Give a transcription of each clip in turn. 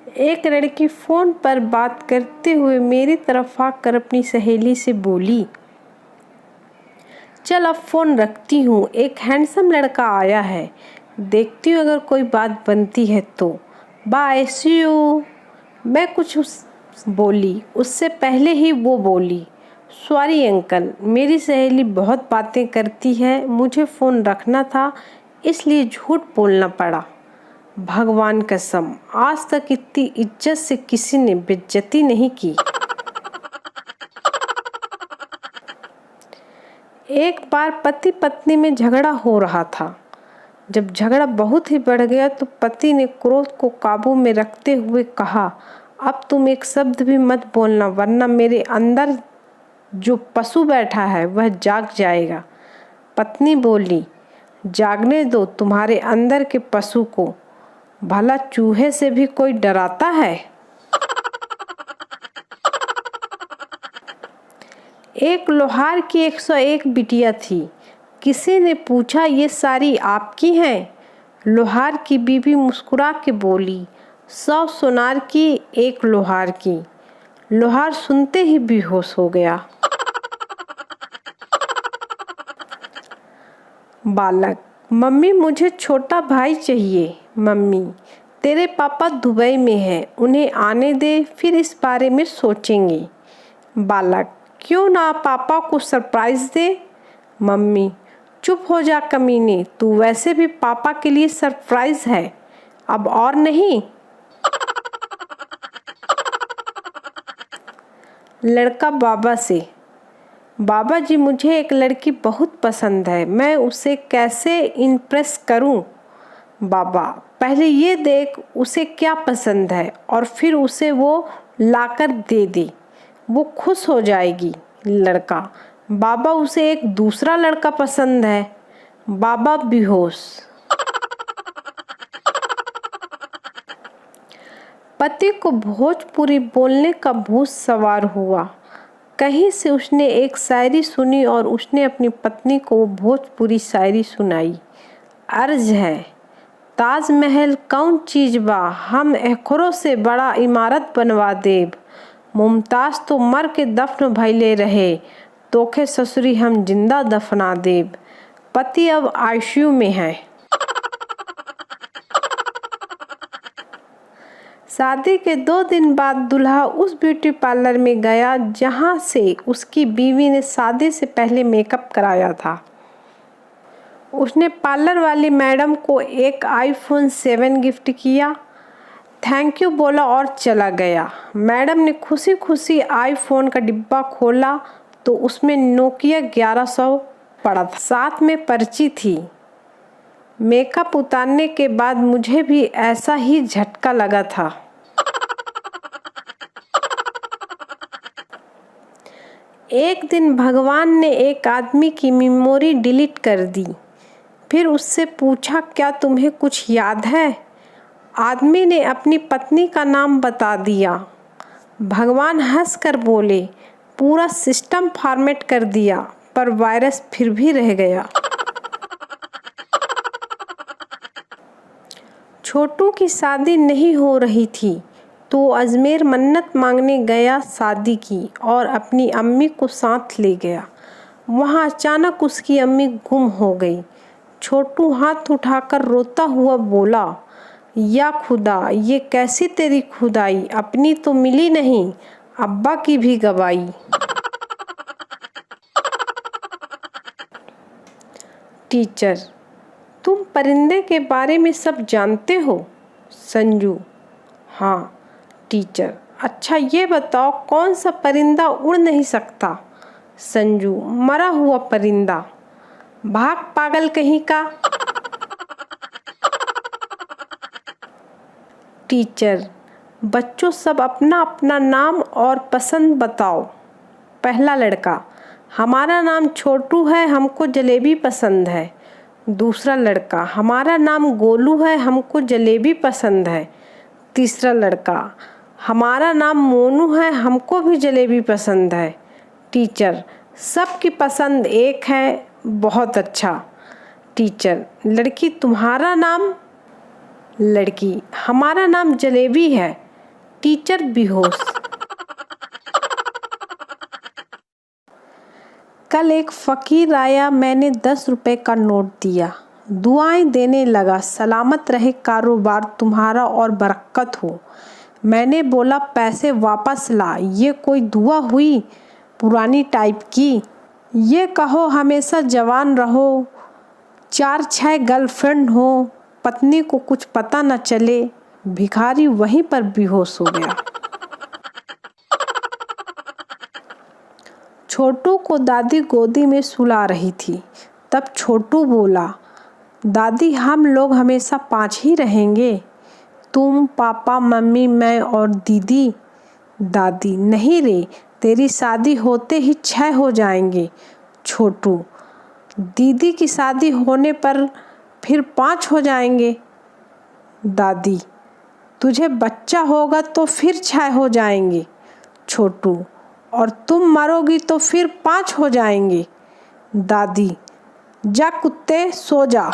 एक लड़की फ़ोन पर बात करते हुए मेरी तरफ आकर अपनी सहेली से बोली, चल अब फ़ोन रखती हूँ, एक हैंडसम लड़का आया है, देखती हूँ अगर कोई बात बनती है तो। Bye, see you. मैं कुछ बोली उससे पहले ही वो बोली, सॉरी अंकल, मेरी सहेली बहुत बातें करती है, मुझे फ़ोन रखना था इसलिए झूठ बोलना पड़ा। भगवान कसम, आज तक इतनी इज्जत से किसी ने बेइज्जती नहीं की। एक बार पति पत्नी में झगड़ा हो रहा था। जब झगड़ा बहुत ही बढ़ गया तो पति ने क्रोध को काबू में रखते हुए कहा, अब तुम एक शब्द भी मत बोलना वरना मेरे अंदर जो पशु बैठा है वह जाग जाएगा। पत्नी बोली, जागने दो तुम्हारे अंदर के पशु को, भला चूहे से भी कोई डराता है। एक लोहार की 101 बिटिया थी। किसी ने पूछा, ये सारी आपकी हैं? लोहार की बीवी मुस्कुरा के बोली, 100 सोनार की, एक लोहार की। लोहार सुनते ही बेहोश हो गया। बालक, मम्मी मुझे छोटा भाई चाहिए। मम्मी, तेरे पापा दुबई में हैं, उन्हें आने दे, फिर इस बारे में सोचेंगे। बालक, क्यों ना पापा को सरप्राइज दे। मम्मी, चुप हो जा कमीने, तू वैसे भी पापा के लिए सरप्राइज है, अब और नहीं। लड़का बाबा से, बाबा जी मुझे एक लड़की बहुत पसंद है, मैं उसे कैसे इम्प्रेस करूं? बाबा, पहले ये देख उसे क्या पसंद है और फिर उसे वो लाकर दे दे, वो खुश हो जाएगी। लड़का, बाबा उसे एक दूसरा लड़का पसंद है। बाबा बेहोश। पति को भोजपुरी बोलने का भूत सवार हुआ। कहीं से उसने एक शायरी सुनी और उसने अपनी पत्नी को भोजपुरी शायरी सुनाई। अर्ज है, ताजमहल कौन चीज बा, हम एकरो से बड़ा इमारत बनवा देब। मुमताज तो मर के दफन भइले रहे, तोखे ससुरी हम जिंदा दफना देब। पति अब आईसीयू में है। शादी के 2 दिन बाद दूल्हा उस ब्यूटी पार्लर में गया जहां से उसकी बीवी ने शादी से पहले मेकअप कराया था। उसने पार्लर वाली मैडम को एक iPhone 7 गिफ्ट किया, थैंक यू बोला और चला गया। मैडम ने खुशी खुशी iPhone का डिब्बा खोला तो उसमें नोकिया 1100 पड़ा था, साथ में पर्ची थी। मेकअप उतारने के बाद मुझे भी ऐसा ही झटका लगा था। एक दिन भगवान ने एक आदमी की मेमोरी डिलीट कर दी, फिर उससे पूछा, क्या तुम्हें कुछ याद है? आदमी ने अपनी पत्नी का नाम बता दिया। भगवान हंसकर बोले, पूरा सिस्टम फॉर्मेट कर दिया पर वायरस फिर भी रह गया। छोटू की शादी नहीं हो रही थी तो अजमेर मन्नत मांगने गया शादी की और अपनी अम्मी को साथ ले गया। वहाँ अचानक उसकी अम्मी गुम हो गई। छोटू हाथ उठाकर रोता हुआ बोला, या खुदा, ये कैसी तेरी खुदाई, अपनी तो मिली नहीं, अब्बा की भी गवाई। टीचर, तुम परिंदे के बारे में सब जानते हो? संजू, हाँ टीचर। अच्छा ये बताओ कौन सा परिंदा उड़ नहीं सकता? संजू, मरा हुआ परिंदा। भाग पागल कहीं का। टीचर, बच्चों सब अपना अपना नाम और पसंद बताओ। पहला लड़का, हमारा नाम छोटू है, हमको जलेबी पसंद है। दूसरा लड़का, हमारा नाम गोलू है, हमको जलेबी पसंद है। तीसरा लड़का, हमारा नाम मोनू है, हमको भी जलेबी पसंद है। टीचर, सबकी पसंद एक है, बहुत अच्छा। टीचर, लड़की तुम्हारा नाम? लड़की, हमारा नाम जलेबी है। टीचर बेहोश। कल एक फकीर आया, मैंने 10 रुपए का नोट दिया, दुआएं देने लगा, सलामत रहे कारोबार तुम्हारा और बरकत हो। मैंने बोला पैसे वापस ला, ये कोई दुआ हुई पुरानी टाइप की? ये कहो हमेशा जवान रहो, 4-6 गर्लफ्रेंड हो, पत्नी को कुछ पता न चले। भिखारी वहीं पर बेहोश हो गया। छोटू को दादी गोदी में सुला रही थी। तब छोटू बोला, दादी हम लोग हमेशा 5 ही रहेंगे, तुम, पापा, मम्मी, मैं और दीदी। दादी, नहीं रे, तेरी शादी होते ही 6 हो जाएंगे। छोटू, दीदी की शादी होने पर फिर 5 हो जाएंगे। दादी, तुझे बच्चा होगा तो फिर 6 हो जाएंगे। छोटू, और तुम मरोगी तो फिर 5 हो जाएंगे। दादी, जा कुत्ते सो जा।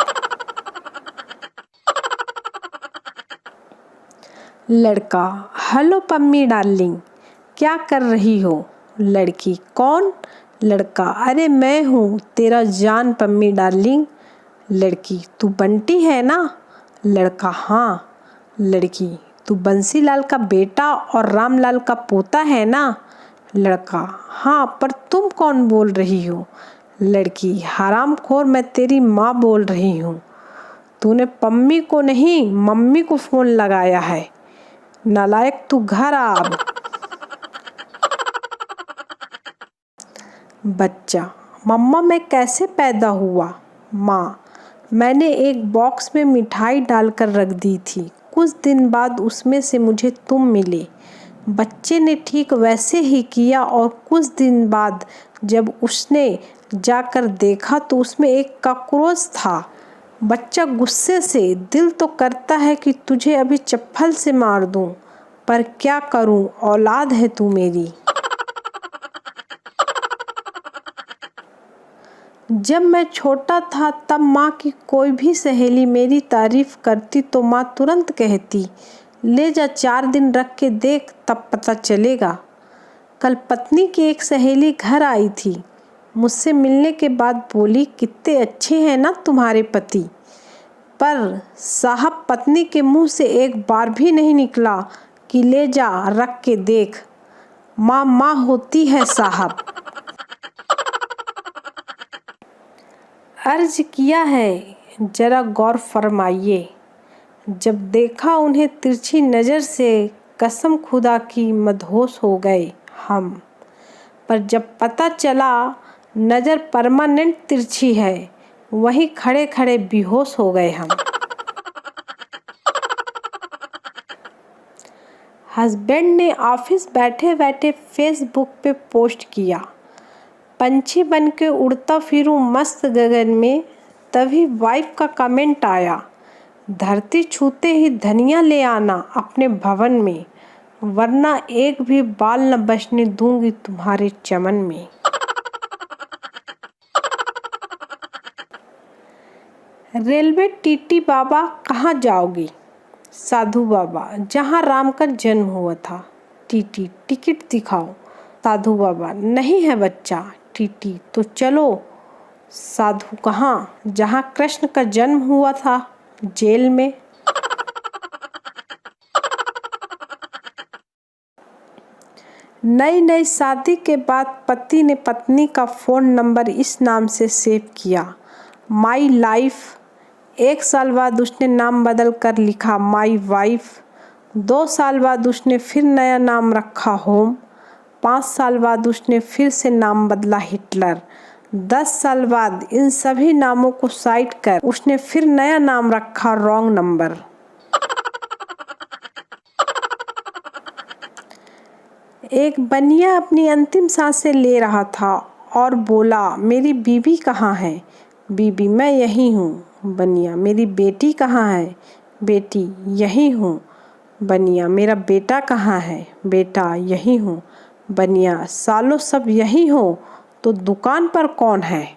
लड़का, हेलो पम्मी डार्लिंग, क्या कर रही हो? लड़की, कौन? लड़का, अरे मैं हूँ तेरा जान पम्मी डार्लिंग। लड़की, तू बंटी है ना? लड़का, हाँ। लड़की, तू बंसीलाल का बेटा और रामलाल का पोता है ना? लड़का, हाँ, पर तुम कौन बोल रही हो? लड़की, हरामखोर, मैं तेरी माँ बोल रही हूँ। तूने पम्मी को नहीं मम्मी को फ़ोन लगाया है। नालायक, तू घर आ अब। बच्चा, मम्मा मैं कैसे पैदा हुआ? माँ, मैंने एक बॉक्स में मिठाई डालकर रख दी थी, कुछ दिन बाद उसमें से मुझे तुम मिले। बच्चे ने ठीक वैसे ही किया और कुछ दिन बाद जब उसने जाकर देखा तो उसमें एक कॉकरोच था। बच्चा गुस्से से, दिल तो करता है कि तुझे अभी चप्पल से मार दूं, पर क्या करूं, औलाद है तू मेरी। जब मैं छोटा था तब माँ की कोई भी सहेली मेरी तारीफ करती तो माँ तुरंत कहती, ले जा 4 दिन रख के देख, तब पता चलेगा। कल पत्नी की एक सहेली घर आई थी, मुझसे मिलने के बाद बोली, कितने अच्छे हैं ना तुम्हारे पति। पर साहब, पत्नी के मुंह से एक बार भी नहीं निकला कि ले जा रख के देख। माँ माँ होती है साहब। अर्ज किया है, जरा गौर फरमाइए। जब देखा उन्हें तिरछी नज़र से, कसम खुदा की मदहोश हो गए हम। पर जब पता चला नज़र परमानेंट तिरछी है, वहीं खड़े खड़े बेहोश हो गए हम। हस्बैंड ने ऑफिस बैठे बैठे फेसबुक पे पोस्ट किया, पंछी बन के उड़ता फिरूं मस्त गगन में। तभी वाइफ का कमेंट आया, धरती छूते ही धनिया ले आना अपने भवन में, वरना एक भी बाल न बचने दूंगी तुम्हारे चमन में। रेलवे टीटी बाबा, कहाँ जाओगी? साधु बाबा, जहाँ राम का जन्म हुआ था। टीटी, टिकट दिखाओ। साधु बाबा, नहीं है बच्चा। टीटी, तो चलो। साधु, कहाँ? जहाँ कृष्ण का जन्म हुआ था, जेल में। नई नई शादी के बाद पति ने पत्नी का फ़ोन नंबर इस नाम से सेव किया, माई लाइफ। 1 साल बाद उसने नाम बदल कर लिखा माई वाइफ। 2 साल बाद उसने फिर नया नाम रखा होम। 5 साल बाद उसने फिर से नाम बदला हिटलर। 10 साल बाद इन सभी नामों को साइड कर उसने फिर नया नाम रखा रॉन्ग नंबर। एक बनिया अपनी अंतिम सांसें ले रहा था और बोला, मेरी बीबी कहाँ है? बीबी, मैं यही हूँ। बनिया, मेरी बेटी कहाँ है? बेटी, यही हूँ। बनिया, मेरा बेटा कहाँ है? बेटा, यही हूँ। बनिया, सालों सब यही हो तो दुकान पर कौन है?